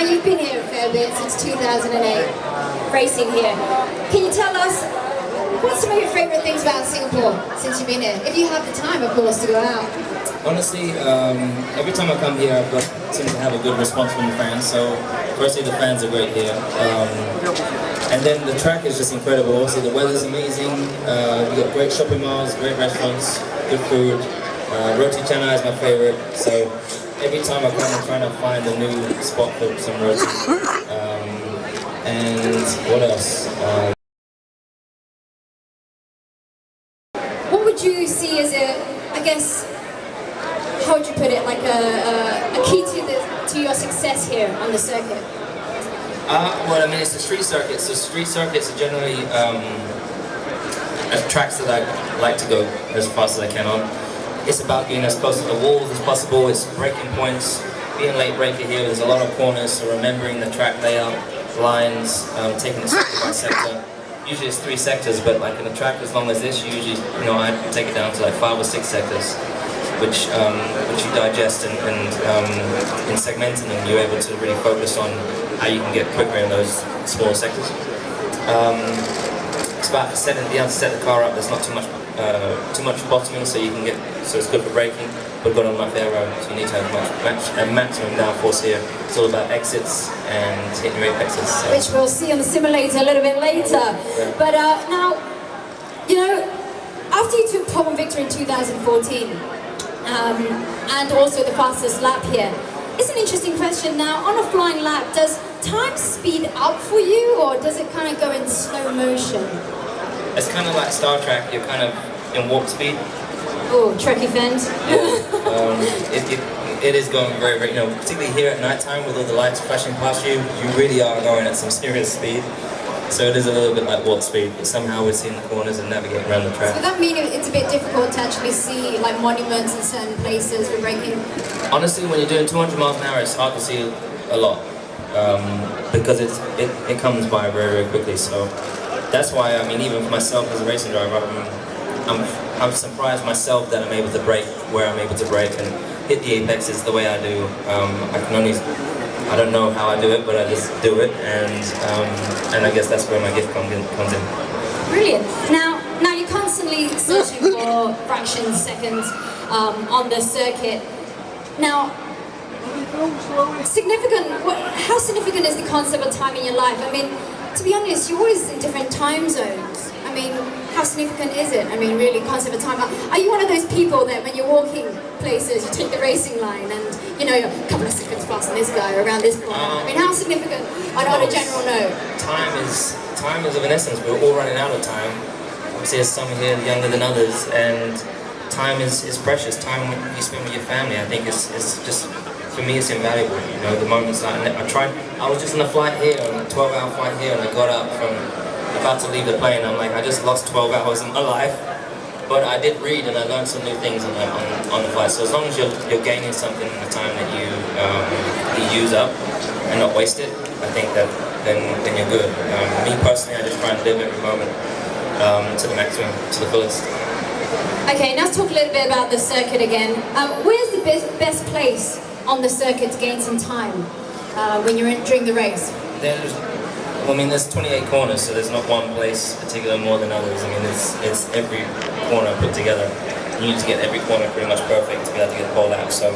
Now you've been here a fair bit since 2008, racing here. Can you tell us what's some of your favourite things about Singapore since you've been here? If you have the time, of course, to go out. Honestly, every time I come here, I seem to have a good response from the fans. So, firstly, the fans are great here. And then the track is just incredible. Also, the weather's amazing. We got great shopping malls, great restaurants, good food. Roti canai is my favorite. So, every time I come, I'm trying to find a new spot for some roti. And what else? What would you see as I guess, how would you put it, like a key to your success here on the circuit? Well, I mean, it's the street circuits. So street circuits are generally tracks that I like to go as fast as I can on. It's about being as close to the walls as possible. It's breaking points, being late breaker here. There's a lot of corners, so remembering the track layout, lines, taking it sector by sector. Usually it's 3 sectors, but like in a track as long as this, usually, I take it down to like 5 or 6 sectors, which you digest and in segmenting them, you're able to really focus on how you can get quicker in those smaller sectors. It's about you have to set the car up. There's not too much bottoming, so it's good for braking, but got on my fair road, so you need to have a maximum downforce here. It's all about exits and hitting your apexes. So. Which we'll see on the simulator a little bit later. Yeah. But now, after you took pole victory in 2014, and also the fastest lap here, it's an interesting question. Now, on a flying lap, does time speed up for you, or does it kind of go in slow motion? It's kind of like Star Trek. You're kind of in warp speed. Oh, Trekkie fans. It is going very, very, particularly here at night time with all the lights flashing past you, you really are going at some serious speed. So it is a little bit like warp speed, but somehow we're seeing the corners and navigating around the track. So that means it's a bit difficult to actually see like monuments in certain places for braking? Honestly, when you're doing 200 miles an hour, it's hard to see a lot because it comes by very, very quickly. So that's why, I mean, even for myself as a racing driver, I'm surprised myself that I'm able to brake where I'm able to brake and hit the apexes the way I do. I don't know how I do it, but I just do it, and I guess that's where my gift comes in. Brilliant. Now you're constantly searching for fractions, seconds on the circuit. Now, how significant is the concept of time in your life? I mean, to be honest, you're always in different time zones. I mean, how significant is it? I mean, really, concept of time. Are you one of those people that when you're walking places, you take the racing line and, a couple of seconds faster than this guy around this corner? I mean, how significant on a general note? Time is of an essence. We're all running out of time. Obviously, there's some here younger than others, and time is precious. Time you spend with your family, I think, is just, for me, it's invaluable. The moments like I was just on a flight here, on a 12-hour flight here, and I got up from about to leave the plane. I'm like, I just lost 12 hours of my life, but I did read and I learned some new things on the flight. So as long as you're gaining something in the time that you use up and not waste it, I think that then you're good. Me personally, I just try and live every moment to the maximum, to the fullest. Okay, now let's talk a little bit about the circuit again. Where's the best place on the circuit to gain some time when you're during the race? There's 28 corners, so there's not one place particular more than others. I mean, it's every corner put together. You need to get every corner pretty much perfect to be able to get pole out. So,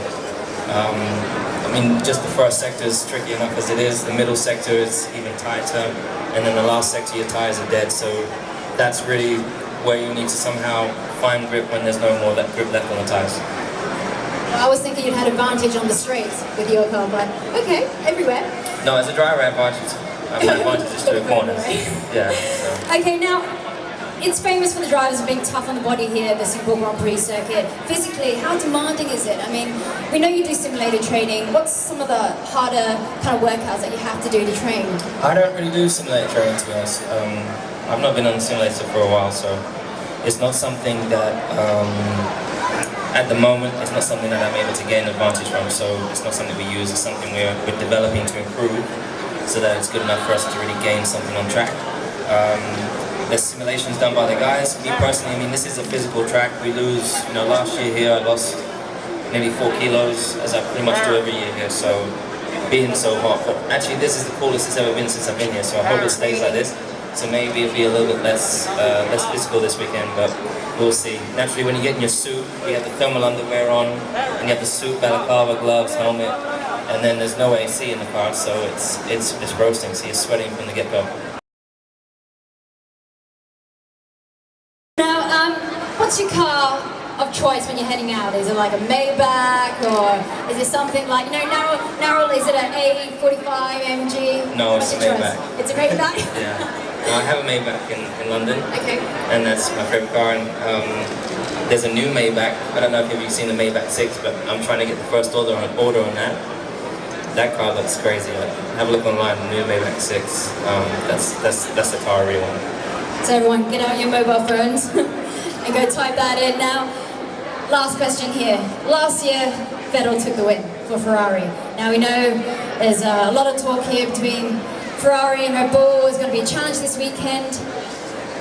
just the first sector is tricky enough as it is. The middle sector is even tighter, and then the last sector, your tires are dead. So that's really where you need to somehow find grip when there's no more grip left on the tires. Well, I was thinking you'd had advantage on the straights with your car, but okay, everywhere. No, as a driver, I have advantage. I have advantages to the corners. Yeah. So. Okay, now it's famous for the drivers being tough on the body here, the Singapore Grand Prix circuit. Physically, how demanding is it? I mean, we know you do simulator training. What's some of the harder kind of workouts that you have to do to train? I don't really do simulator training, to be honest. I've not been on a simulator for a while, so it's not something that, at the moment, it's not something that I'm able to gain advantage from. So it's not something we use. It's something we're developing to improve, so that it's good enough for us to really gain something on track. There's simulations done by the guys. Me personally, I mean, this is a physical track. We lose, last year here I lost nearly 4 kilos, as I pretty much do every year here. So being so hot. But actually, this is the coolest it's ever been since I've been here, so I hope it stays like this. So maybe it'll be a little bit less physical this weekend, but we'll see. Naturally, when you get in your suit, we have the thermal underwear on, and you have the suit, balaclava, gloves, helmet, and then there's no AC in the car, so it's roasting, so you're sweating from the get-go. Now, what's your car of choice when you're heading out? Is it like a Maybach, or is it something like, you know, narrow, is it an A45 MG? No, it's a Maybach. It's a Maybach? Yeah. I have a Maybach in London, okay. And that's my favorite car. And there's a new Maybach. I don't know if you've seen the Maybach 6, but I'm trying to get the first order on that. That car looks crazy. Have a look online. The new Maybach 6. That's the car I really want. So everyone, get out your mobile phones and go type that in now. Last question here. Last year, Vettel took the win for Ferrari. Now we know there's a lot of talk here between Ferrari and Red Bull. Is going to be a challenge this weekend.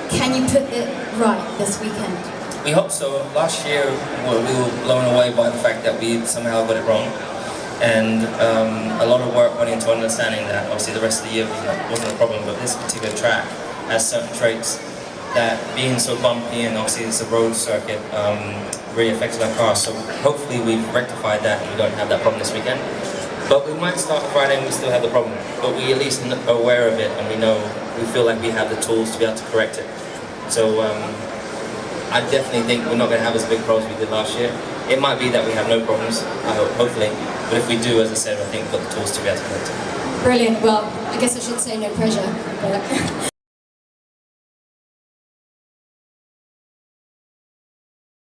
Can you put it right this weekend? We hope so. Last year we were blown away by the fact that we somehow got it wrong, and a lot of work went into understanding that. Obviously the rest of the year wasn't a problem, but this particular track has certain traits that, being so bumpy and obviously it's a road circuit, really affected our car. So hopefully we've rectified that and we don't have that problem this weekend. But we might start Friday and we still have the problem. But we at least are aware of it, and we feel like we have the tools to be able to correct it. So I definitely think we're not going to have as big problems as we did last year. It might be that we have no problems, I hope, hopefully. But if we do, as I said, I think we've got the tools to be able to correct it. Brilliant. Well, I guess I should say no pressure. But